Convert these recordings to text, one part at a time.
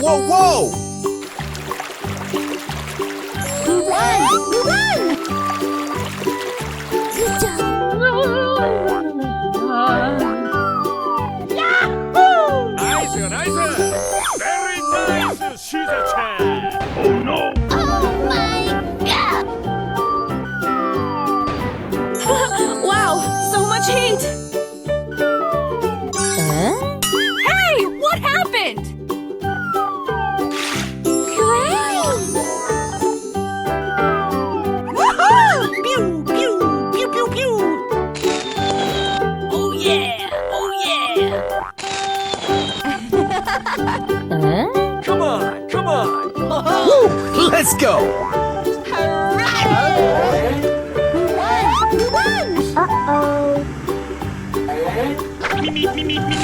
whoa, whoa! Run! Run! Good job! Yahoo! Nice, nice. Very nice. She's a champ. Oh no. Oh my god! Wow, so much heat! Hey, what happened? Great! Woohoo! Pew, pew, pew, pew, pew! Oh yeah, oh yeah! Come on, come on. Woo! Let's go! Run! Uh-oh! Me, me, me, me, me, me.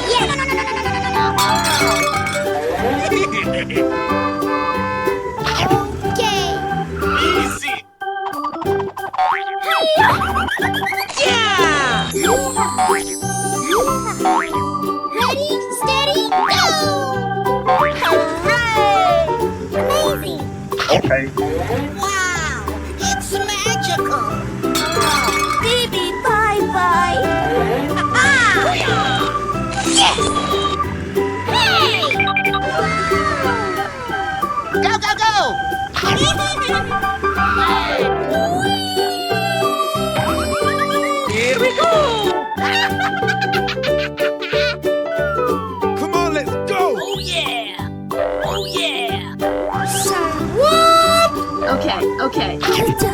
Yeah! Okay! Easy. Yeah! Ready, steady, go! Hooray! Amazing! Okay. Wow! It's magical! Baby, bye-bye! Yes! Hey! Go, go, go! Here we go. Come on, let's go! Oh yeah! Oh yeah! What? Okay, okay. Good job!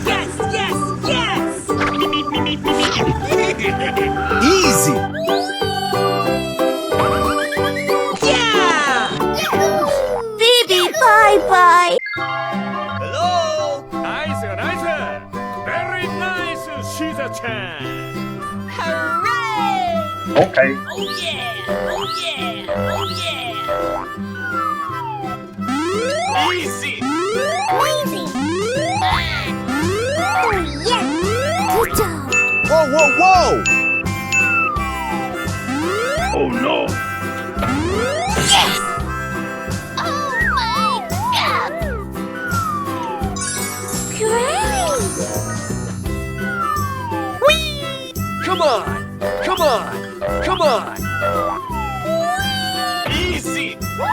Yes, yes, yes! Me, me, me, me, me, me. Easy! Yeah! Baby, bye-bye! Hello. Nice, nice. Very nice. She's a champ. Hooray! Okay. Oh yeah! Oh yeah! Oh yeah! Easy. Amazing! Oh, yeah! Good job! Whoa, whoa, whoa! Oh no. Yes! Oh my god! Great! Whee! Come on. Come on. Come on. Easy. Wow!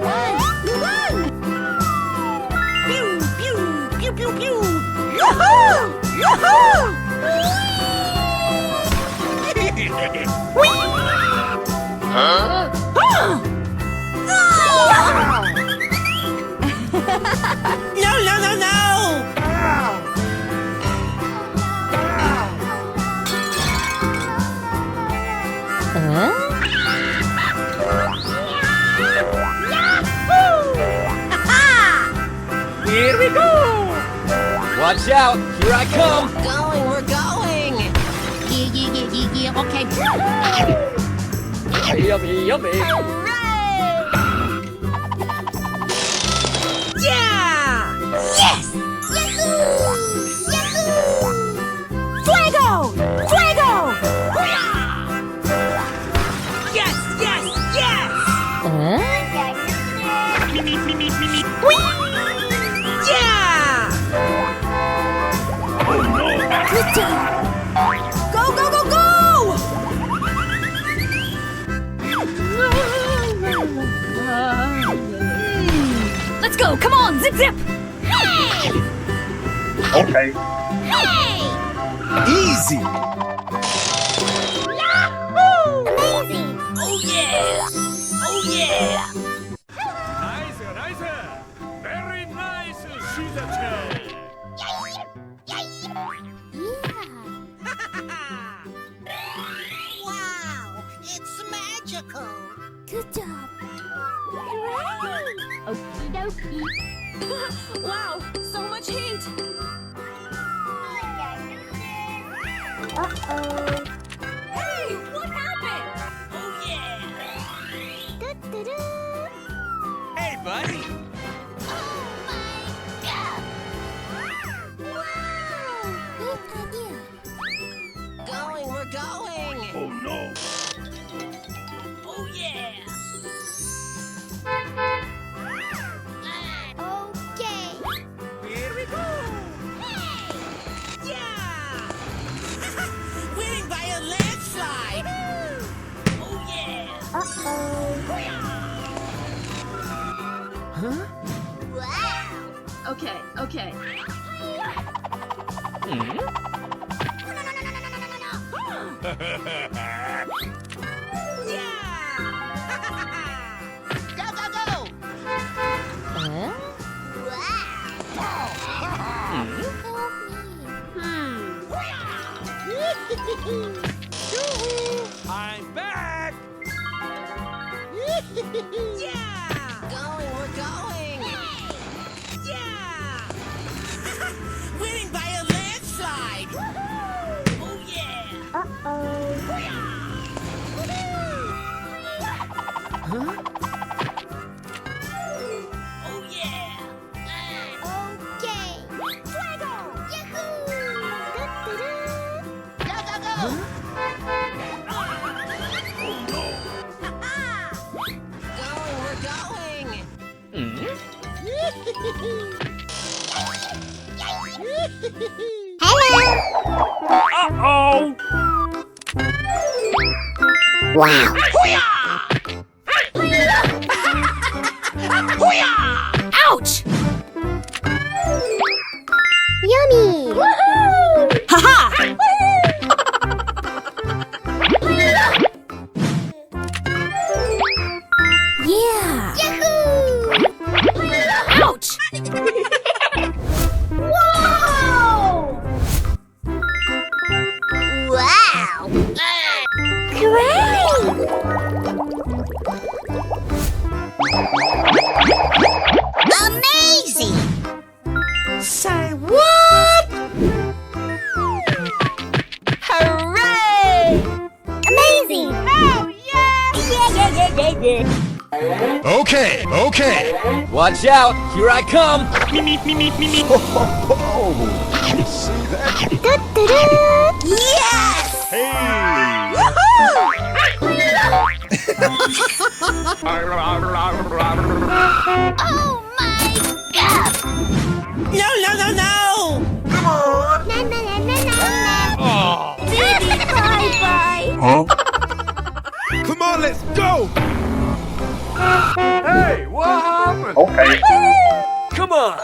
Run! Run! Pew, pew, pew, pew, pew! Yahoo! Yahoo! Huh? No, no, no, no! Here we go! Watch out. Here I come. Going, we're going! Yeah, okay. Yummy, yummy. Yeah! Yes! Yahoo! Yahoo! Fuego! Fuego! Yes, yes, yes! Me, me, me, me, me, me. Yeah! Oh no. Good job! Go, go, go, go! Let's go! Come on! Zip, zip! Hey! Okay. Hey! Easy! Amazing! Oh yeah! Oh yeah! Nice, nice. Very nice. She's a champ. Wow! It's magical! Good job! Okie dokie! Wow! So much heat! Uh-oh! Hey! What happened? Okay. I'm back. We're going. Winning by a landslide. Oh yeah. Oh yeah. Okay. Fuego. Yahoo. Go. We're going. Uh-oh. Wow. Ouch! Yummy. Haha! Yeah! Yahoo! Ouch! Whoa! Wow! Great! Amazing! Say what? Hooray! Amazing! Oh yeah! Yeah! Okay, okay. Watch out! Here I come! Oh, you see that? Yes! Hey. Oh my god! No! Na na na na na. Oh. Baby, bye. Come on, let's go. Hey, what happened? Come on!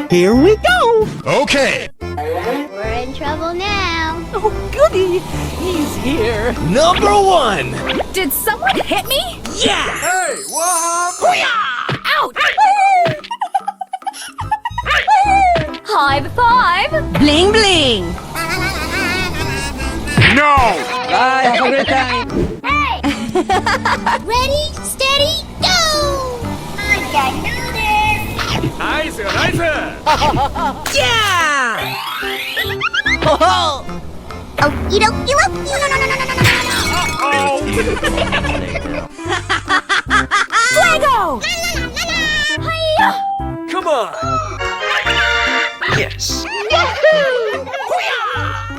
Here we go! Okay. We're in trouble now. Oh, goody! He's here! Number one! Did someone hit me? Yeah! Hey, what happened? Ouch! High five! Bling bling! No. Bye, have a great time! Hey! Ready, steady, go! I got this. Nice, nice. Yeah! Oh! Okie dokie dokie. Oh. Fuego! Come on! Yes!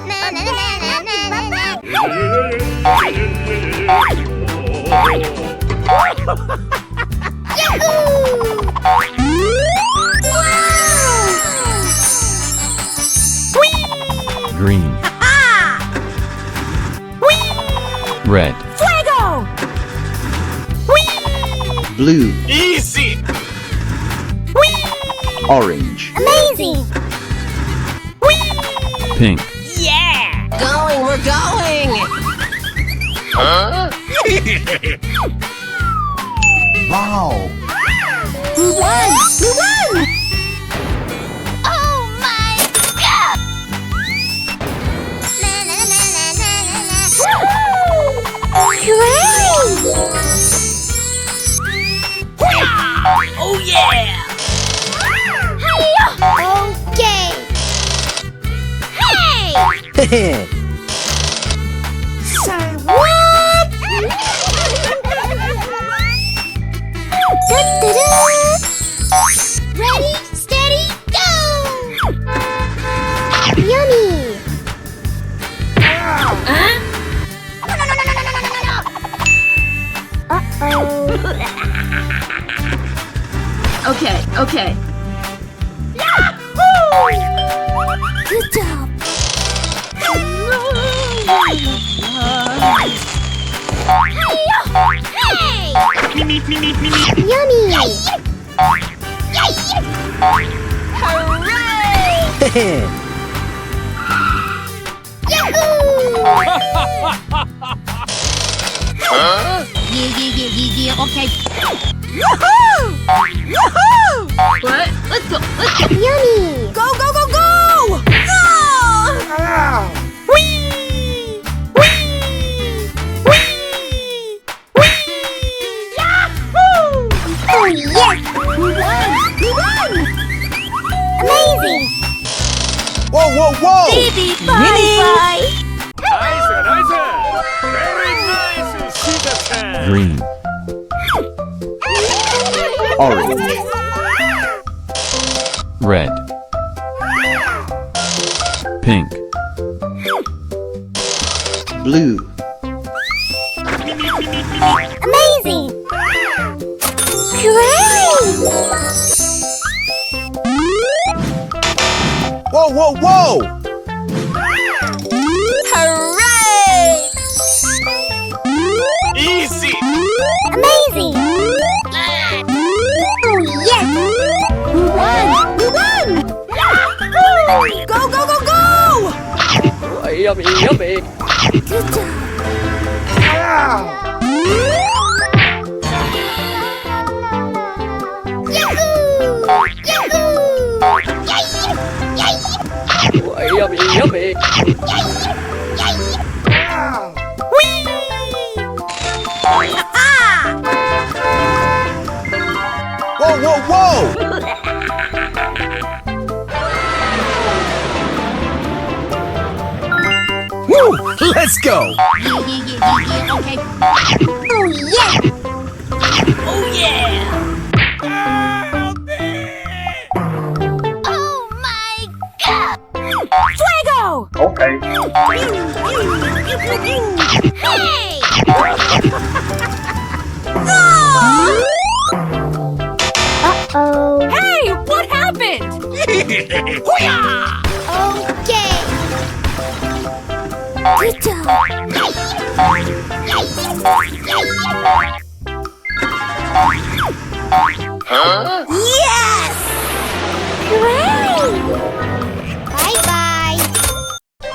Na na na na na na. Green. Red. Fuego! Blue. Easy. Orange. Amazing! Pink. We're going! Wow. We won! Oh my god! Na na na na na na na. Great! Oh yeah! Okay. Hey! Say what? Ready, steady, go! Yummy! Uh-oh. Okay. Good job! Hey! Yeah, okay. Yahoo! Yahoo! What? Let's go. Yummy! Go, go, go, go! Ah! Whee! Whee! Whee! Whee! Yahoo! Oh, yes! We won! We won! Amazing! Whoa, whoa, whoa! Baby, bye-bye! 나이스 나이스. Very nice. 시작 time. Green. Orange. Red. Pink. Blue. Amazing! Great! Whoa, whoa, whoa! Hooray! Easy. Amazing! Oh, yes! We won! We won! Go, go, go, go! Yummy, yummy. Good job! Yahoo! Yahoo! Yummy, yummy. Whoa, whoa, whoa! Woo! Let's go! Yeah, okay. Oh, yes! Oh yeah. Oh, my God! Fuego! Okay. Hey! Uh-oh. Hey, what happened? Okay. Good job. Yes! Great! Bye-bye.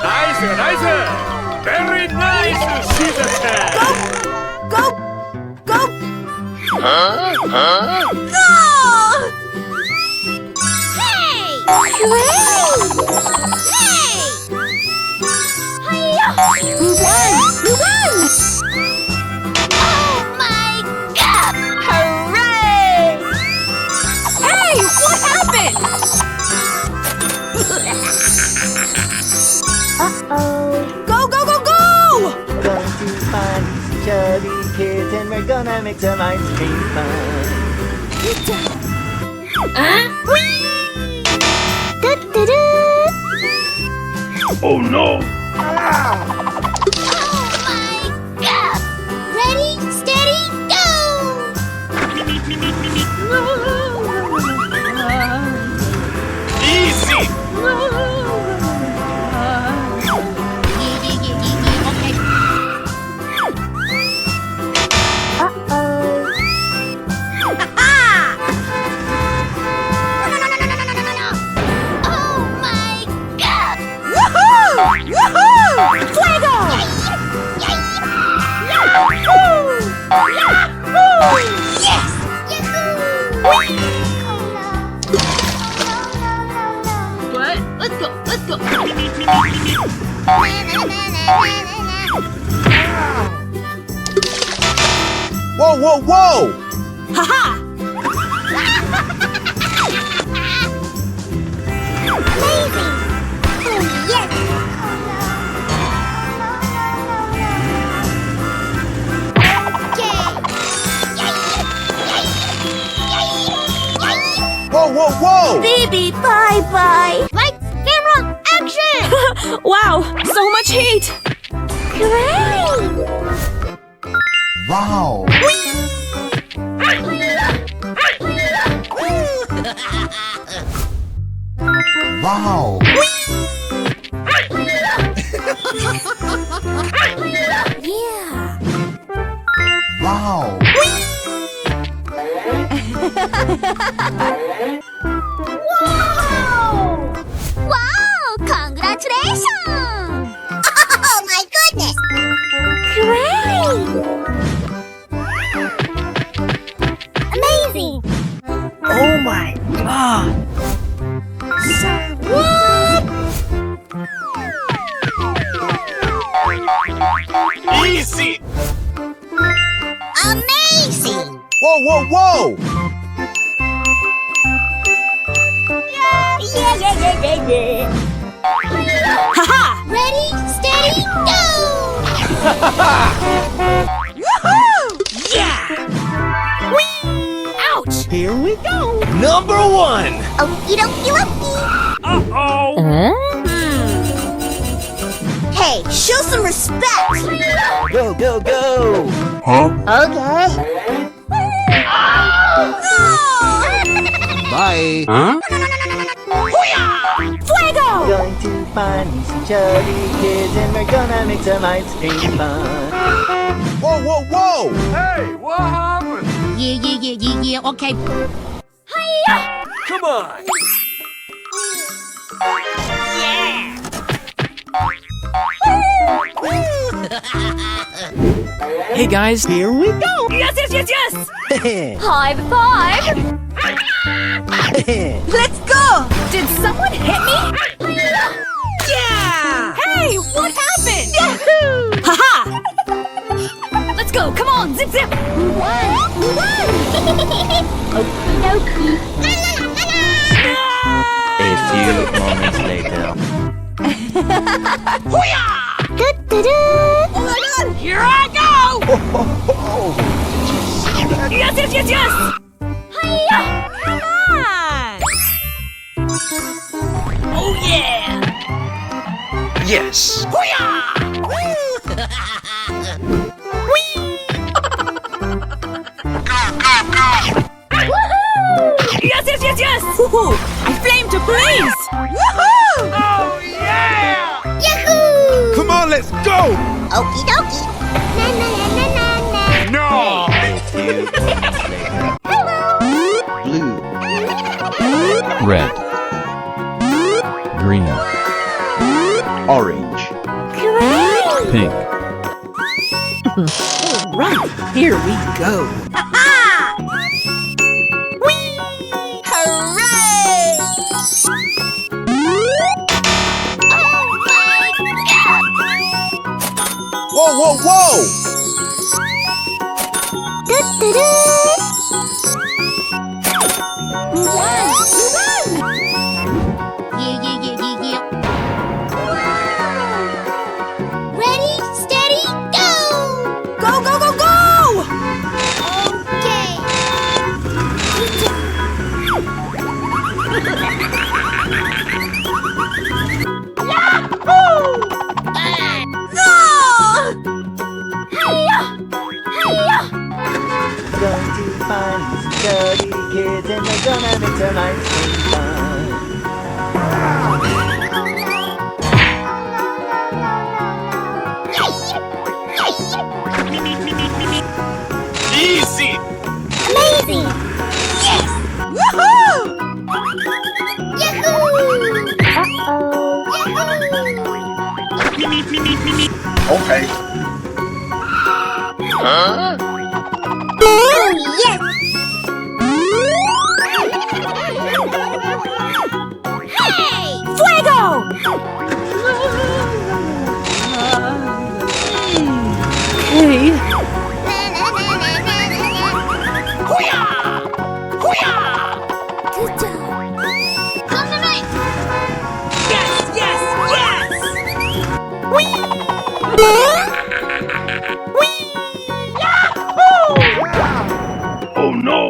나이스 나이스. Very nice. 시작 time. Go! Go! Hey! Great! Hey! Hiya! We won! We won! Oh my God! Hooray! Hey, what happened? Uh-oh. Go, go, go, go! Going to find these chubby kids and we're gonna make some ice cream fun. Good job. Du-du-du. Oh no. Oh my God! Ready, steady, go! Easy. Okay. Uh-oh. Oh my God! Woohoo! Woohoo! Fuego! Yes! Yahoo! What? Let's go, let's go. Whoa, whoa, whoa! Haha! Amazing! Oh, yes! Whoa, whoa, whoa! Baby, bye-bye! Lights, camera, action! Wow, so much heat! Great! Wow! Wow! Yeah! Wow! Wow! Congratulations! Oh my goodness! Great! Amazing! Oh my god! Easy. Amazing! Whoa, whoa, whoa! Haha! Ready, steady, go! Ouch! Here we go. Number one! Okie dokie dokie! Uh-oh. Hey, show some respect! Go, go, go. Okay. Bye. Fuego! Going to find me some chubby kids and we're gonna make some ice cream fun. Whoa, whoa, whoa! Hey, what happened? Yeah, okay. Come on. Hey guys! Here we go. Yes! High five! Let's go! Did someone hit me? Yeah! Hey! What happened? Yahoo! Haha! Let's go! Come on! Zip zip! We won! Okie dokie. A few moments later. Da-da-da. Oh my god! Here I go! Yes! Hiya! Come on! Oh yeah! Yes. Yes! Woohoo! I flame to blaze! Woohoo! Oh yeah! Yahoo! Come on, let's go! Okie dokie! Na na na na na na! No. A few moments later. Blue. Red. Green. Orange. Pink. Right, here we go. Hooray! Whoa, whoa, whoa! Da-da-da. We won! Yeah. Ready, steady, go! Go! Okay. Going to find me some chubby kids and we're gonna make some ice cream fun. Easy. Amazing! Yes! Woohoo! Yahoo! Okay. Oh, yes! Hey! Fuego! Hey, Na, na, na, na, na, na, na. Good job. Come to me. yes! Oh no.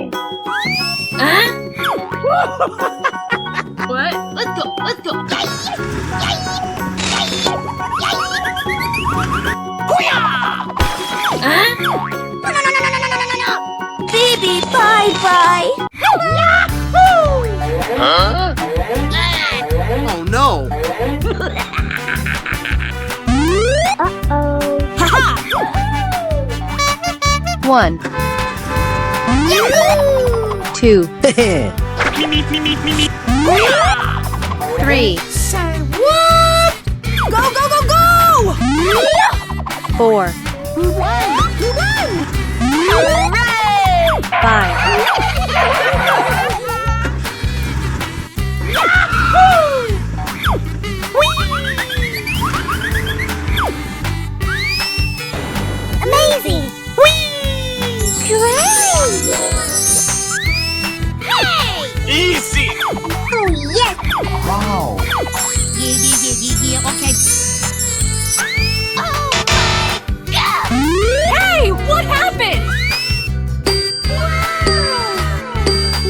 What? Let's go! Baby, bye-bye! Oh no! Haha! 1, Yahoo! 2, 2, 3, Say what? Go, go, go, go! 4, 5, 'Amazing! Great! Hey! Easy! Oh, yes! Wow! Yeah, okay. Oh, my God! Hey, what happened?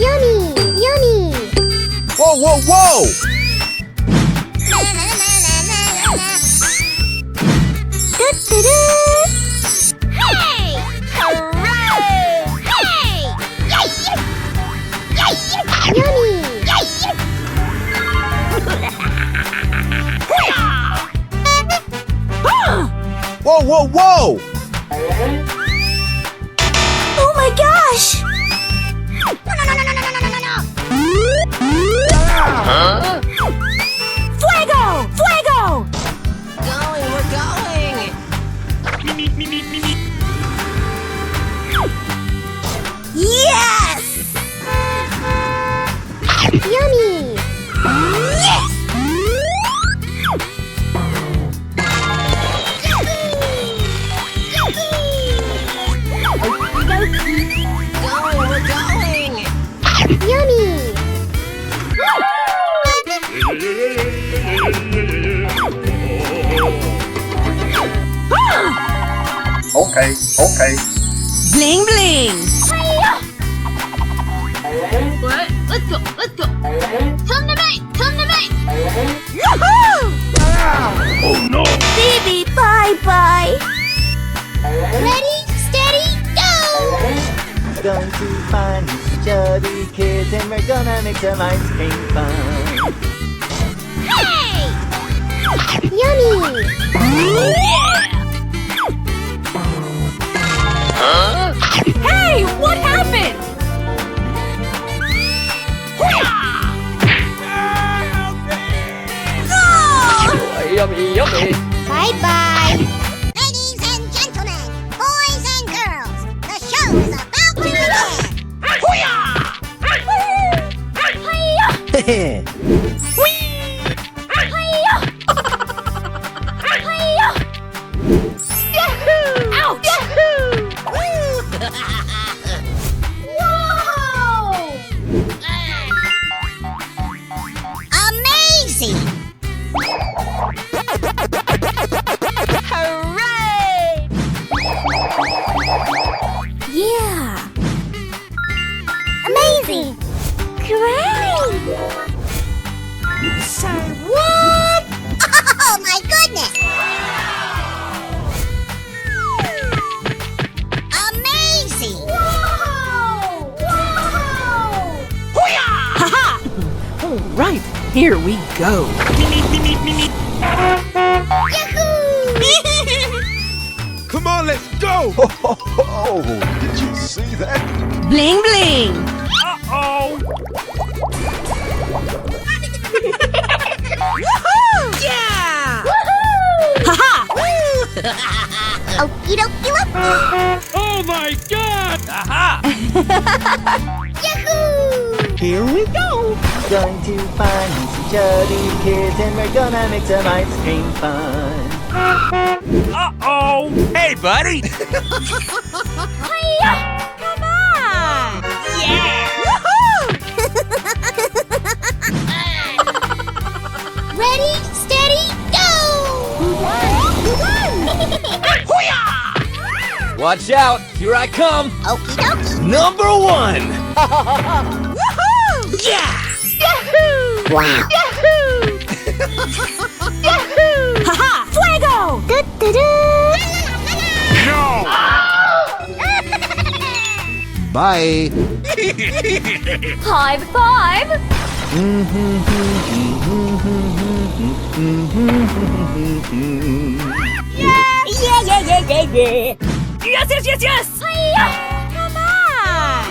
Yummy! Yummy! Whoa, whoa, whoa! Hey! Hooray! Hey! Yay! Yay! Yummy! Yay! Whoa, whoa, whoa! Oh my gosh! No! Fuego! Fuego! Going, we're going! Yes! Yummy! Yes! Going, we're going! Yummy! Okay, okay. Bling bling. What? Let's go. Let's go. Come to me. Come to me. Yahoo! Oh no! Baby, bye-bye! Ready, steady, go! Going to find some chubby kids and we're gonna make some ice cream fun. Hey! Yummy! Hey, what happened? Yummy, yummy. Bye-bye! Ladies and gentlemen, boys and girls, the show is about to begin! Ouch! Amazing! Hooray! Yeah! Amazing! Great! Say what? Oh my goodness! Amazing! Whoa! Whoa! Haha! All right, here we go. Yahoo! Come on, let's go! Oh, did you see that? Bling bling. Uh-oh! Yeah! Haha! Okie dokie look! Oh my god! Aha! Yahoo! Here we go. Going to find some chubby kids and we're gonna make some ice cream fun. Uh-oh! Hey, buddy! Come on! Yeah! Ready, steady, go! Watch out! Here I come! Okie dokie! Number 1! Yeah! Yahoo! Wow! Yahoo! Yahoo! Haha! Fuego! No! Bye! High five! Yeah! Yes, yes, yes, yes! Come on!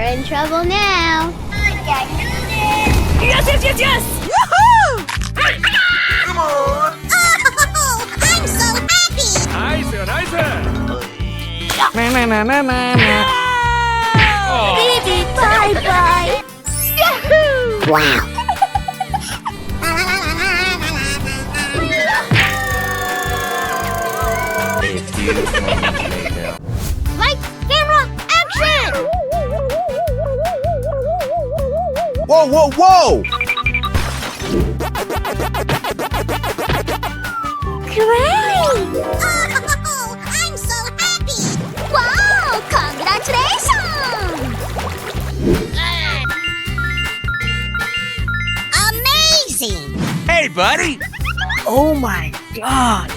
in trouble now. Yes, yes, yes, yes! Oh, I'm so happy! 나이스 나이스. Baby, bye-bye! Yahoo! Wow. A few moments later. Lights, camera, action! Whoa, whoa, whoa! Great! Oh, I'm so happy! Wow, congratulations! Amazing! Hey, buddy! Oh my god!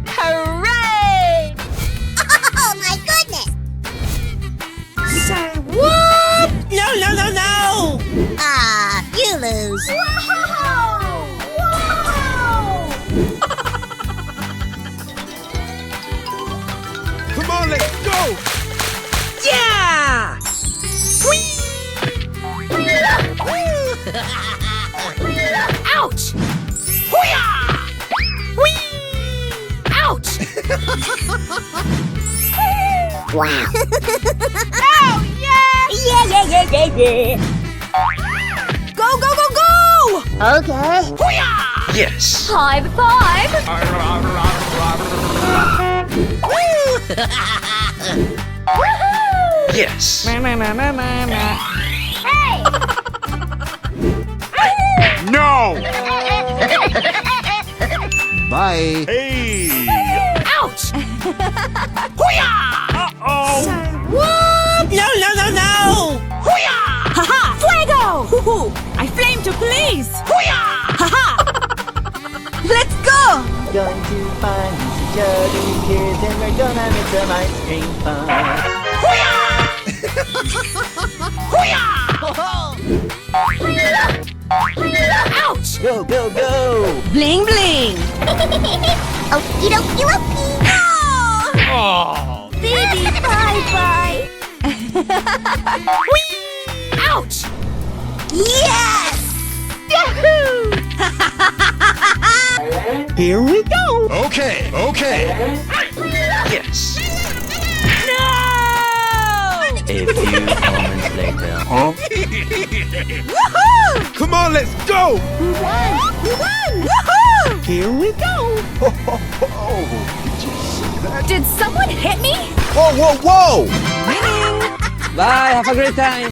Hooray! Oh my goodness! Say what? No, no, no, no! Ah, you lose. Come on, let's go! Yeah! Ouch! Hoo-yah! Whee! Ouch! Wow. Oh, yeah! Yeah, yeah, yeah, yeah, yeah! Go, go, go, go! Okay. Hoo-yah! Yes. High five! Woohoo! Yes. No! Bye. Hey. Ouch! Hoo-yah! Oh. What? No, no, no, no! Hoo-yah! Haha! Fuego! Hoo-hoo! I flame to police! Hoo-yah! Haha! Let's go! Going to find some chubby kids and we're gonna make some ice cream fun. Ouch! Go, go, go! Bling bling! Okie dokie dokie. Oh. Baby, bye bye! Whee! Ouch! Yes! Yahoo! Here we go! Okay, okay. Yes. No! A few moments later. Woohoo! Come on, let's go! We won! We won! Woohoo! Here we go! Oh, did you see that? Did someone hit me? Whoa, whoa, whoa! Bye, have a great time.